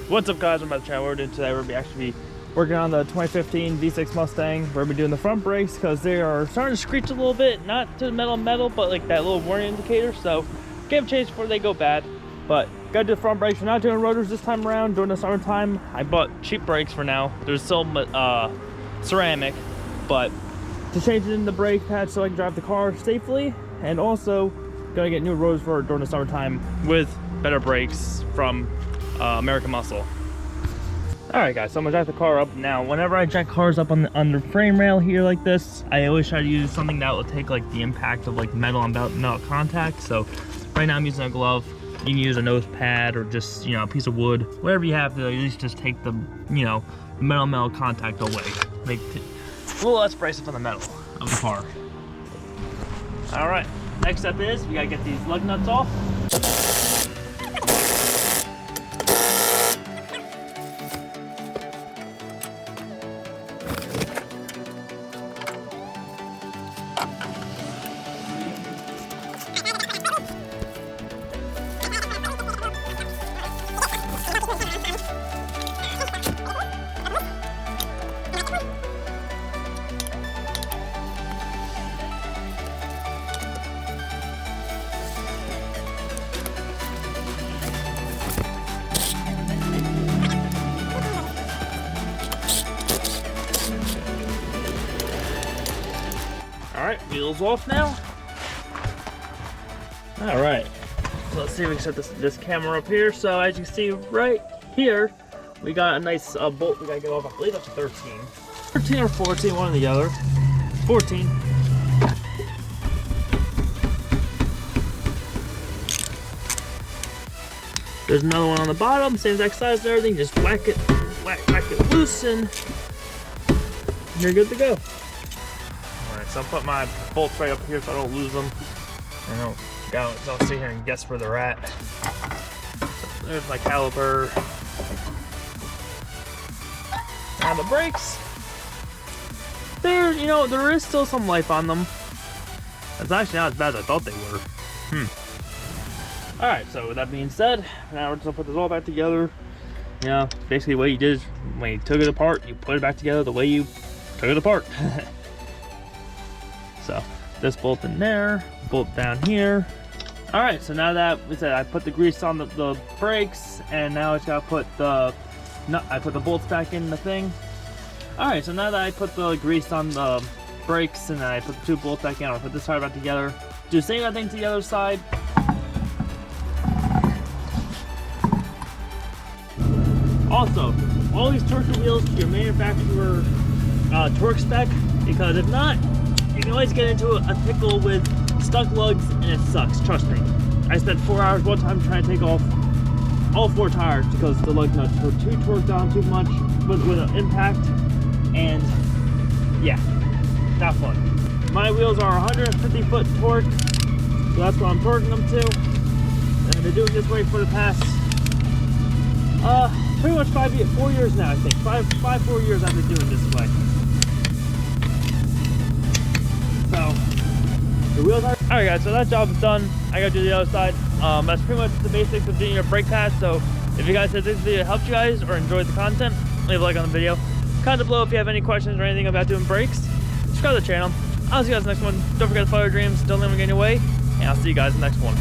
What's up, guys? I'm about to chat. We're doing today. We're actually working on the 2015 V6 Mustang. We're gonna be doing the front brakes because they are starting to screech a little bit, not to the metal, but like that little warning indicator. So give them a chance before they go bad. But gotta do the front brakes. We're not doing rotors this time around. During the summertime, I bought cheap brakes for now. There's still ceramic, but to change it in the brake pad so I can drive the car safely, and also gonna get new rotors for during the summertime with better brakes from American Muscle. Alright guys, so I'm gonna jack the car up now. Whenever I jack cars up on the frame rail here like this, I always try to use something that will take like the impact of like metal on metal contact. So right now I'm using a glove. You can use a nose pad or just, a piece of wood, whatever you have to at least just take the, metal contact away. Make it a little less abrasive on the metal of the car. Alright, next step is we gotta get these lug nuts off. Alright, wheels off now. Alright, so let's see if we can set this camera up here. So as you see right here, we got a nice bolt we gotta get off. I believe that's a 13. 13 or 14, one or the other. 14. There's another one on the bottom, same exact size and everything. Just whack it loose and you're good to go. So I'll put my bolts right up here so I don't lose them. I don't sit here and guess where they're at. So there's my caliper. Now the brakes, there is still some life on them. It's actually not as bad as I thought they were. Alright, so with that being said, now we're just gonna put this all back together. Basically what you did is when you took it apart, you put it back together the way you took it apart. So this bolt in there, bolt down here. All right, so now that we said I put the grease on the brakes, and now I just gotta put I put the bolts back in the thing. All right, so now that I put the grease on the brakes and I put the two bolts back in, I'll put this side back together. Do the same thing to the other side. Also, always torque the wheels to your manufacturer torque spec, because if not, you can always get into a pickle with stuck lugs, and it sucks, trust me. I spent 4 hours one time trying to take off all 4 tires because the lug nuts were too torqued down too much with an impact, and yeah, not fun. My wheels are 150 foot torque, so that's what I'm torquing them to. And I've been doing this way for the past, pretty much 4 years now, I think. 4 years I've been doing this way. So the wheels are alright guys, so that job is done. I gotta do the other side. That's pretty much the basics of doing your brake pads. So if you guys said this video helped you guys or enjoyed the content, leave a like on the video. Comment below if you have any questions or anything about doing brakes. Subscribe to the channel. I'll see you guys in the next one. Don't forget to follow your dreams, don't let them get in your way, and I'll see you guys in the next one.